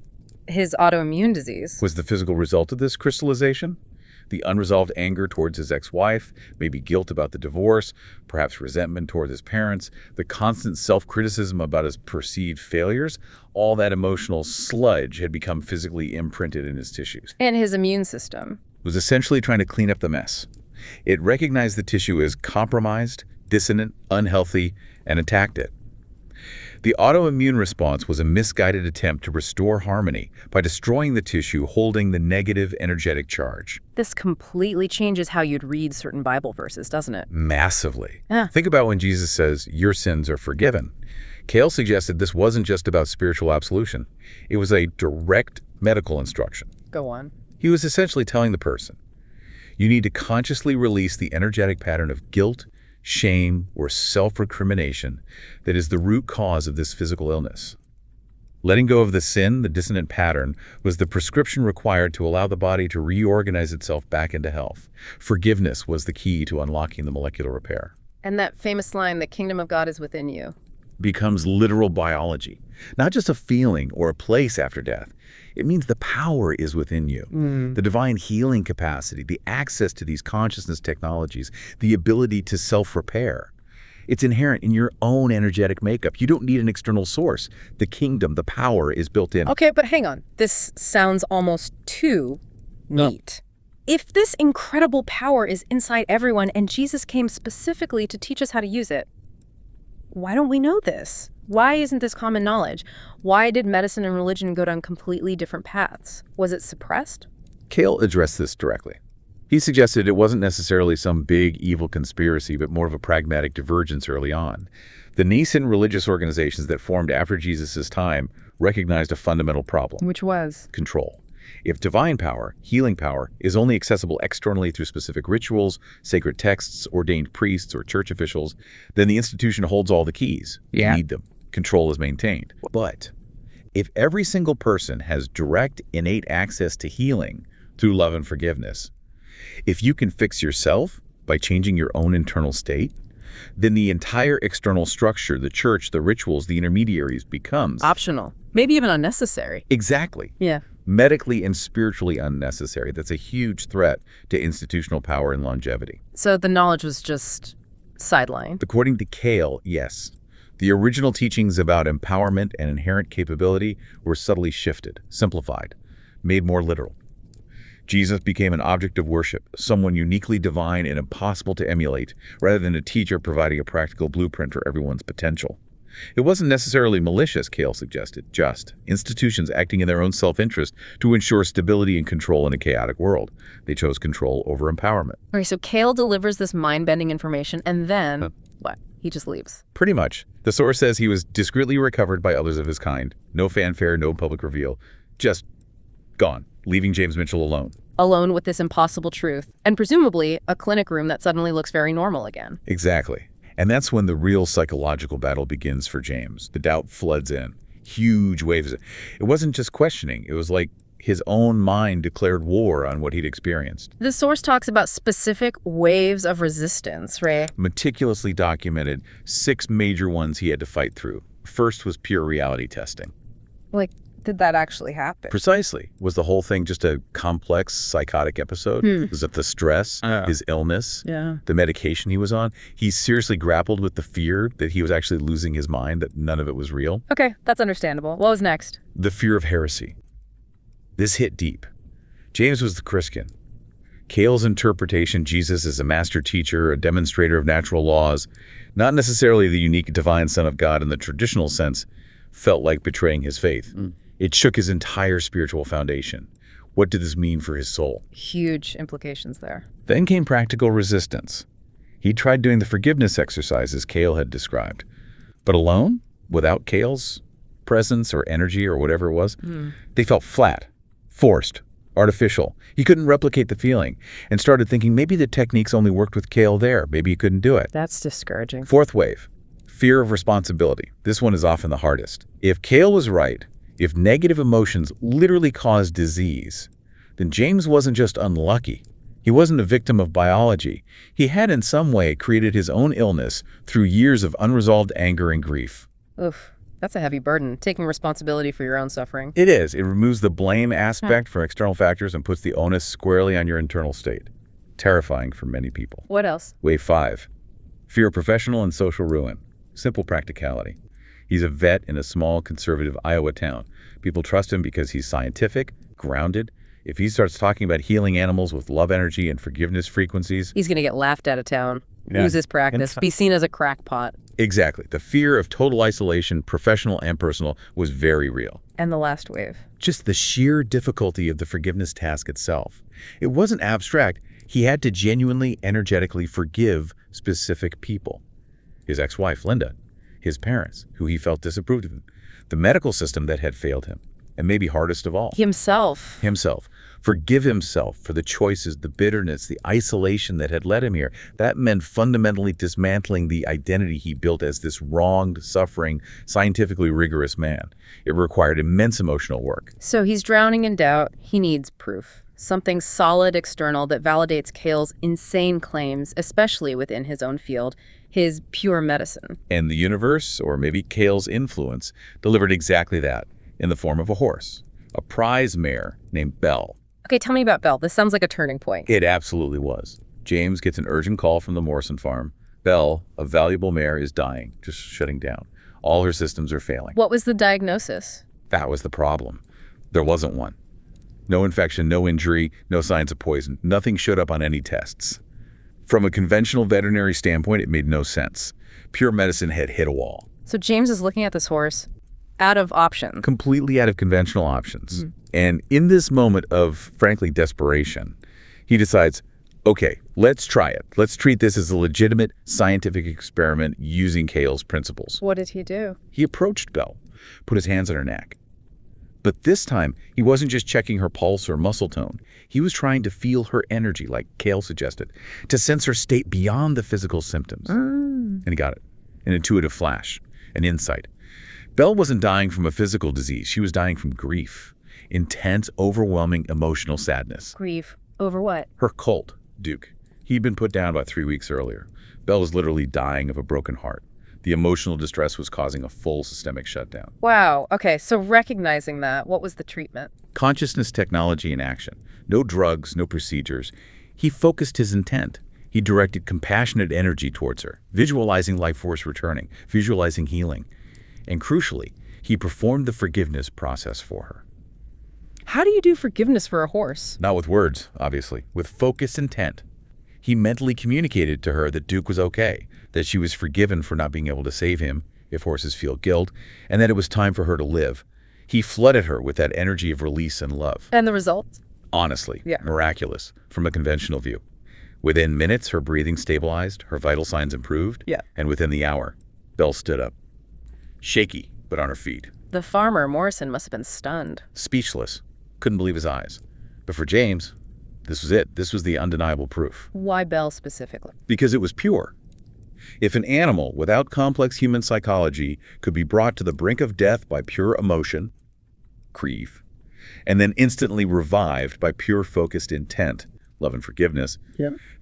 his autoimmune disease. Was the physical result of this crystallization? The unresolved anger towards his ex-wife, maybe guilt about the divorce, perhaps resentment toward his parents, the constant self-criticism about his perceived failures, all that emotional sludge had become physically imprinted in his tissues. And his immune system. It was essentially trying to clean up the mess. It recognized the tissue as compromised, dissonant, unhealthy, and attacked it. The autoimmune response was a misguided attempt to restore harmony by destroying the tissue holding the negative energetic charge. This completely changes how you'd read certain Bible verses, doesn't it? Massively. Yeah. Think about when Jesus says, your sins are forgiven. Kale suggested this wasn't just about spiritual absolution. It was a direct medical instruction. Go on. He was essentially telling the person, You need to consciously release the energetic pattern of guilt, shame, or self-recrimination that is the root cause of this physical illness. Letting go of the sin, the dissonant pattern, was the prescription required to allow the body to reorganize itself back into health. Forgiveness was the key to unlocking the molecular repair. And that famous line, the kingdom of God is within you. Becomes literal biology, not just a feeling or a place after death. It means the power is within you, the divine healing capacity, the access to these consciousness technologies, the ability to self-repair. It's inherent in your own energetic makeup. You don't need an external source. The kingdom, the power is built in. Okay, but hang on. This sounds almost too neat. If this incredible power is inside everyone and Jesus came specifically to teach us how to use it, why don't we know this? Why isn't this common knowledge? Why did medicine and religion go down completely different paths? Was it suppressed? Cale addressed this directly. He suggested it wasn't necessarily some big evil conspiracy, but more of a pragmatic divergence early on. The nascent religious organizations that formed after Jesus' time recognized a fundamental problem. Which was? Control. If divine power, healing power, is only accessible externally through specific rituals, sacred texts, ordained priests, or church officials, then the institution holds all the keys. You need them. Control is maintained. But if every single person has direct, innate access to healing through love and forgiveness, if you can fix yourself by changing your own internal state, then the entire external structure, the church, the rituals, the intermediaries becomes optional, maybe even unnecessary. Exactly. Yeah. Medically and spiritually unnecessary. That's a huge threat to institutional power and longevity. So the knowledge was just sidelined. According to Cale, yes. The original teachings about empowerment and inherent capability were subtly shifted, simplified, made more literal. Jesus became an object of worship, someone uniquely divine and impossible to emulate, rather than a teacher providing a practical blueprint for everyone's potential. It wasn't necessarily malicious, Cale suggested, just institutions acting in their own self-interest to ensure stability and control in a chaotic world. They chose control over empowerment. Okay, so Cale delivers this mind-bending information, and then, what? He just leaves. Pretty much. The source says he was discreetly recovered by others of his kind. No fanfare, no public reveal. Just gone, leaving James Mitchell alone. Alone with this impossible truth, and presumably a clinic room that suddenly looks very normal again. Exactly. And that's when the real psychological battle begins for James. The doubt floods in. Huge waves. It wasn't just questioning. It was like his own mind declared war on what he'd experienced. The source talks about specific waves of resistance, right? Meticulously documented 6 major ones he had to fight through. First was pure reality testing. Like, did that actually happen? Precisely. Was the whole thing just a complex psychotic episode? Was it the stress, his illness, the medication he was on? He seriously grappled with the fear that he was actually losing his mind, that none of it was real. Okay, that's understandable. What was next? The fear of heresy. This hit deep. James was the Christian. Cale's interpretation, Jesus as a master teacher, a demonstrator of natural laws, not necessarily the unique divine Son of God in the traditional sense, felt like betraying his faith. It shook his entire spiritual foundation. What did this mean for his soul? Huge implications there. Then came practical resistance. He tried doing the forgiveness exercises Cale had described. But alone, without Cale's presence or energy or whatever it was, they felt flat, forced, artificial. He couldn't replicate the feeling and started thinking maybe the techniques only worked with Cale there. Maybe he couldn't do it. That's discouraging. Fourth wave, fear of responsibility. This one is often the hardest. If Cale was right, if negative emotions literally caused disease, then James wasn't just unlucky. He wasn't a victim of biology. He had in some way created his own illness through years of unresolved anger and grief. Oof, that's a heavy burden, taking responsibility for your own suffering. It is. It removes the blame aspect from external factors and puts the onus squarely on your internal state. Terrifying for many people. What else? Wave 5, fear of professional and social ruin. Simple practicality. He's a vet in a small conservative Iowa town. People trust him because he's scientific, grounded. If he starts talking about healing animals with love energy and forgiveness frequencies, he's going to get laughed out of town, lose his practice, be seen as a crackpot. Exactly. The fear of total isolation, professional and personal, was very real. And the last wave. Just the sheer difficulty of the forgiveness task itself. It wasn't abstract. He had to genuinely, energetically forgive specific people. His ex-wife, Linda. His parents, who he felt disapproved of him. The medical system that had failed him. And maybe hardest of all, Himself. Forgive himself for the choices, the bitterness, the isolation that had led him here. That meant fundamentally dismantling the identity he built as this wronged, suffering, scientifically rigorous man. It required immense emotional work. So he's drowning in doubt. He needs proof. Something solid external that validates Cale's insane claims, especially within his own field, his pure medicine. And the universe, or maybe Cale's influence, delivered exactly that in the form of a horse, a prize mare named Belle. Okay, tell me about Belle. This sounds like a turning point. It absolutely was. James gets an urgent call from the Morrison farm. Belle, a valuable mare, is dying, just shutting down. All her systems are failing. What was the diagnosis? That was the problem. There wasn't one. No infection, no injury, no signs of poison. Nothing showed up on any tests. From a conventional veterinary standpoint, it made no sense. Pure medicine had hit a wall. So James is looking at this horse out of options. Completely out of conventional options. And in this moment of, frankly, desperation, he decides, okay, let's try it. Let's treat this as a legitimate scientific experiment using Cale's principles. What did he do? He approached Belle, put his hands on her neck. But this time, he wasn't just checking her pulse or muscle tone. He was trying to feel her energy, like Cale suggested, to sense her state beyond the physical symptoms. And he got it. An intuitive flash, an insight. Belle wasn't dying from a physical disease. She was dying from grief. Intense, overwhelming emotional sadness. Grief. Over what? Her colt, Duke. He'd been put down about 3 weeks earlier. Belle was literally dying of a broken heart. The emotional distress was causing a full systemic shutdown. Wow. Okay, so recognizing that, what was the treatment? Consciousness technology in action. No drugs, no procedures. He focused his intent. He directed compassionate energy towards her, visualizing life force returning, visualizing healing. And crucially, he performed the forgiveness process for her. How do you do forgiveness for a horse? Not with words, obviously, with focused intent. He mentally communicated to her that Duke was okay, that she was forgiven for not being able to save him if horses feel guilt, and that it was time for her to live. He flooded her with that energy of release and love. And the result? Honestly, miraculous from a conventional view. Within minutes, her breathing stabilized, her vital signs improved, and within the hour, Belle stood up. Shaky, but on her feet. The farmer, Morrison, must have been stunned. Speechless. Couldn't believe his eyes. But for James, this was it. This was the undeniable proof. Why Belle specifically? Because it was pure. If an animal without complex human psychology could be brought to the brink of death by pure emotion, grief, and then instantly revived by pure focused intent, love and forgiveness,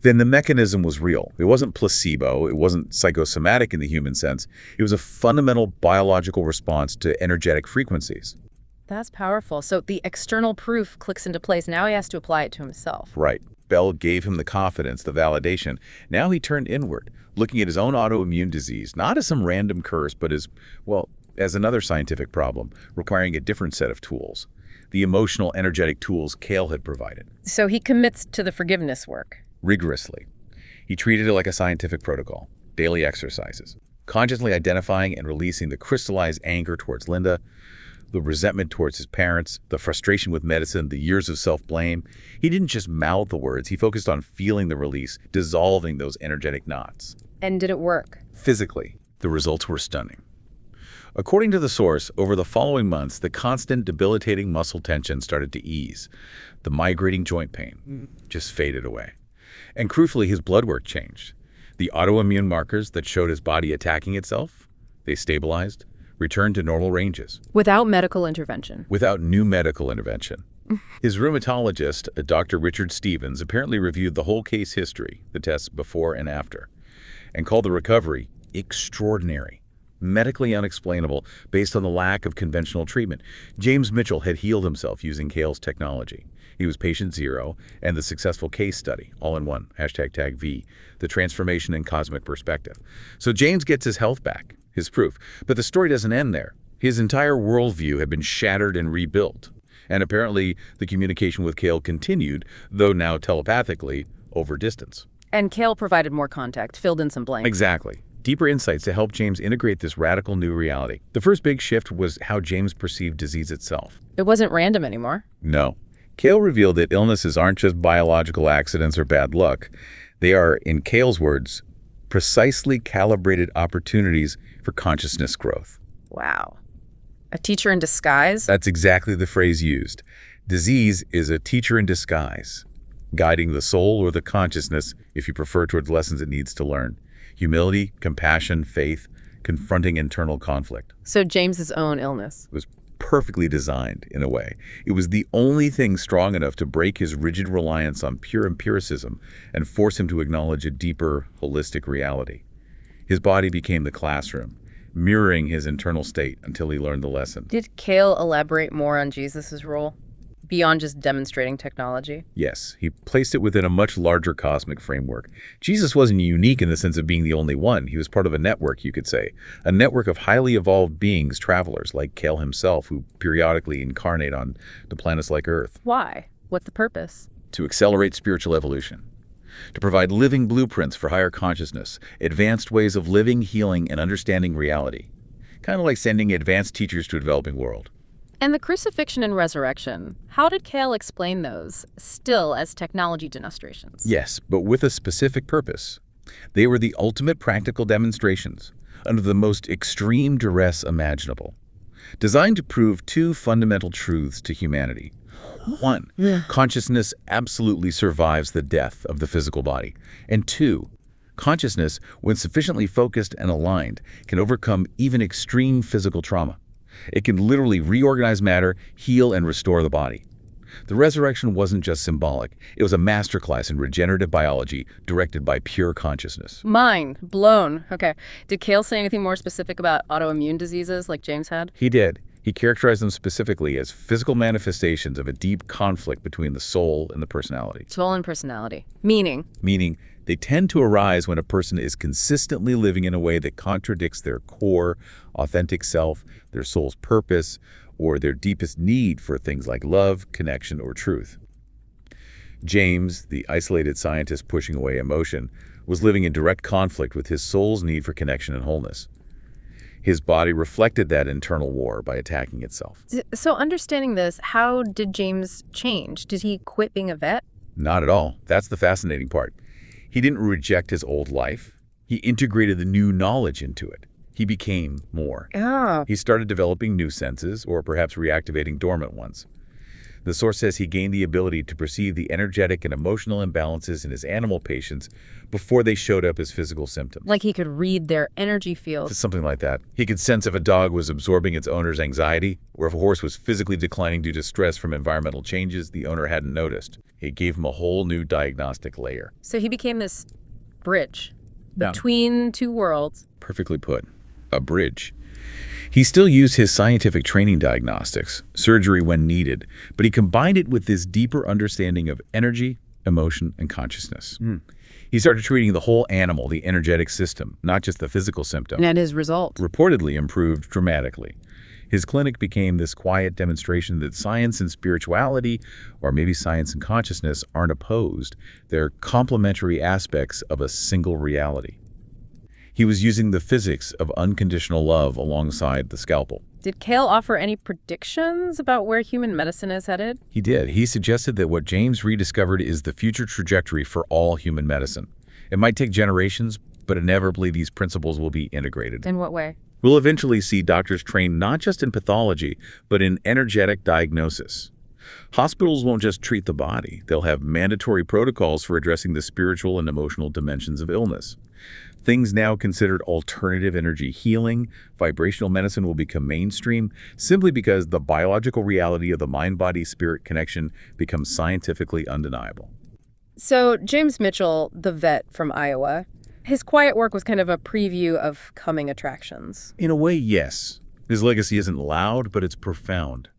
then the mechanism was real. It wasn't placebo. It wasn't psychosomatic in the human sense. It was a fundamental biological response to energetic frequencies. That's powerful. So the external proof clicks into place. Now he has to apply it to himself. Right. Belle gave him the confidence, the validation. Now he turned inward, looking at his own autoimmune disease, not as some random curse, but as, well, as another scientific problem, requiring a different set of tools. The emotional, energetic tools Cale had provided. So he commits to the forgiveness work. Rigorously. He treated it like a scientific protocol, daily exercises, consciously identifying and releasing the crystallized anger towards Linda, the resentment towards his parents, the frustration with medicine, the years of self-blame. He didn't just mouth the words. He focused on feeling the release, dissolving those energetic knots. And did it work? Physically, the results were stunning. According to the source, over the following months, the constant debilitating muscle tension started to ease. The migrating joint pain just faded away. And crucially, his blood work changed. The autoimmune markers that showed his body attacking itself, they stabilized, returned to normal ranges. Without medical intervention. Without new medical intervention. His rheumatologist, Dr. Richard Stevens, apparently reviewed the whole case history, the tests before and after, and called the recovery extraordinary, medically unexplainable, based on the lack of conventional treatment. James Mitchell had healed himself using Cale's technology. He was patient zero and the successful case study, all in one, #tag V, the transformation in cosmic perspective. So James gets his health back, his proof. But the story doesn't end there. His entire worldview had been shattered and rebuilt. And apparently the communication with Cale continued, though now telepathically, over distance. And Cale provided more contact, filled in some blanks. Exactly. Deeper insights to help James integrate this radical new reality. The first big shift was how James perceived disease itself. It wasn't random anymore. No. Cale revealed that illnesses aren't just biological accidents or bad luck. They are, in Cale's words, precisely calibrated opportunities for consciousness growth. Wow. A teacher in disguise? That's exactly the phrase used. Disease is a teacher in disguise, guiding the soul or the consciousness, if you prefer, towards lessons it needs to learn. Humility, compassion, faith, confronting internal conflict. So James's own illness. It was perfectly designed, in a way. It was the only thing strong enough to break his rigid reliance on pure empiricism and force him to acknowledge a deeper, holistic reality. His body became the classroom, mirroring his internal state until he learned the lesson. Did Cale elaborate more on Jesus's role, beyond just demonstrating technology? Yes, he placed it within a much larger cosmic framework. Jesus wasn't unique in the sense of being the only one. He was part of a network, you could say. A network of highly evolved beings, travelers, like Cale himself, who periodically incarnate on the planets like Earth. Why? What's the purpose? To accelerate spiritual evolution. To provide living blueprints for higher consciousness, advanced ways of living, healing, and understanding reality. Kind of like sending advanced teachers to a developing world. And the crucifixion and resurrection, how did Cale explain those, still as technology demonstrations? Yes, but with a specific purpose. They were the ultimate practical demonstrations, under the most extreme duress imaginable, designed to prove two fundamental truths to humanity. One, consciousness absolutely survives the death of the physical body. And two, consciousness, when sufficiently focused and aligned, can overcome even extreme physical trauma. It can literally reorganize matter, heal, and restore the body. The resurrection wasn't just symbolic. It was a masterclass in regenerative biology directed by pure consciousness. Mind blown. Okay. Did Cale say anything more specific about autoimmune diseases like James had? He did. He characterized them specifically as physical manifestations of a deep conflict between the soul and the personality. Soul and personality. Meaning? Meaning, they tend to arise when a person is consistently living in a way that contradicts their core, authentic self, their soul's purpose, or their deepest need for things like love, connection, or truth. James, the isolated scientist pushing away emotion, was living in direct conflict with his soul's need for connection and wholeness. His body reflected that internal war by attacking itself. So understanding this, how did James change? Did he quit being a vet? Not at all. That's the fascinating part. He didn't reject his old life. He integrated the new knowledge into it. He became more. Oh. He started developing new senses, or perhaps reactivating dormant ones. The source says he gained the ability to perceive the energetic and emotional imbalances in his animal patients before they showed up as physical symptoms. Like he could read their energy field. Something like that. He could sense if a dog was absorbing its owner's anxiety, or if a horse was physically declining due to stress from environmental changes the owner hadn't noticed. It gave him a whole new diagnostic layer. So he became this bridge between two worlds. Perfectly put. A bridge. He still used his scientific training diagnostics, surgery when needed, but he combined it with this deeper understanding of energy, emotion, and consciousness. He started treating the whole animal, the energetic system, not just the physical symptom. And his result Reportedly improved dramatically. His clinic became this quiet demonstration that science and spirituality, or maybe science and consciousness, aren't opposed. They're complementary aspects of a single reality. He was using the physics of unconditional love alongside the scalpel. Did Cale offer any predictions about where human medicine is headed? He did. He suggested that what James rediscovered is the future trajectory for all human medicine. It might take generations, but inevitably these principles will be integrated. In what way? We'll eventually see doctors trained not just in pathology, but in energetic diagnosis. Hospitals won't just treat the body. They'll have mandatory protocols for addressing the spiritual and emotional dimensions of illness. Things now considered alternative energy healing, vibrational medicine will become mainstream simply because the biological reality of the mind-body-spirit connection becomes scientifically undeniable. So James Mitchell, the vet from Iowa, his quiet work was kind of a preview of coming attractions. In a way, yes. His legacy isn't loud, but it's profound.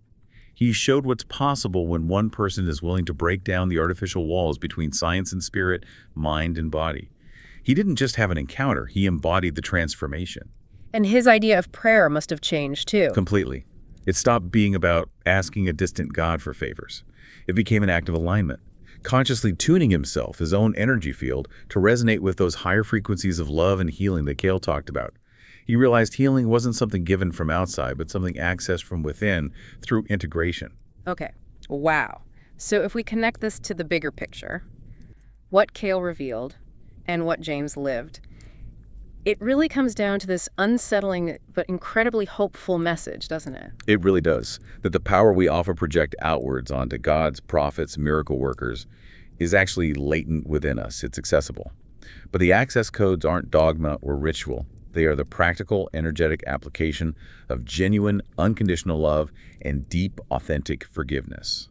He showed what's possible when one person is willing to break down the artificial walls between science and spirit, mind and body. He didn't just have an encounter, he embodied the transformation. And his idea of prayer must have changed too. Completely. It stopped being about asking a distant God for favors. It became an act of alignment, consciously tuning himself, his own energy field, to resonate with those higher frequencies of love and healing that Cale talked about. He realized healing wasn't something given from outside, but something accessed from within through integration. Okay. Wow. So if we connect this to the bigger picture, what Cale revealed and what James lived, It really comes down to this unsettling but incredibly hopeful message, doesn't it? It really does. That the power we often project outwards onto gods, prophets, miracle workers is actually latent within us. It's accessible. But the access codes aren't dogma or ritual. They are the practical, energetic application of genuine, unconditional love and deep, authentic forgiveness.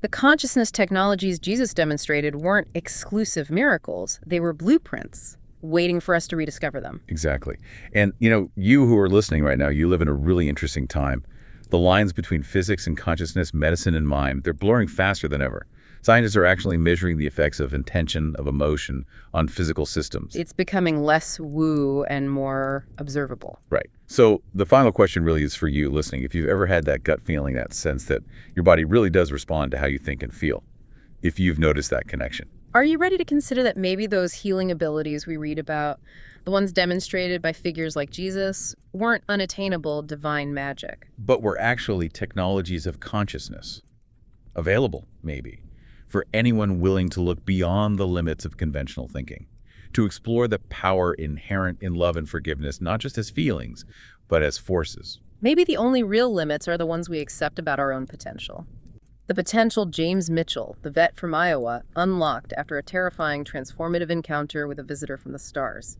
The consciousness technologies Jesus demonstrated weren't exclusive miracles. They were blueprints, waiting for us to rediscover them. Exactly. And, you who are listening right now, you live in a really interesting time. The lines between physics and consciousness, medicine and mind, they're blurring faster than ever. Scientists are actually measuring the effects of intention, of emotion, on physical systems. It's becoming less woo and more observable. Right. So the final question really is for you listening. If you've ever had that gut feeling, that sense that your body really does respond to how you think and feel, if you've noticed that connection. Are you ready to consider that maybe those healing abilities we read about, the ones demonstrated by figures like Jesus, weren't unattainable divine magic? But were actually technologies of consciousness. Available, maybe, for anyone willing to look beyond the limits of conventional thinking, to explore the power inherent in love and forgiveness, not just as feelings, but as forces. Maybe the only real limits are the ones we accept about our own potential. The potential James Mitchell, the vet from Iowa, unlocked after a terrifying transformative encounter with a visitor from the stars.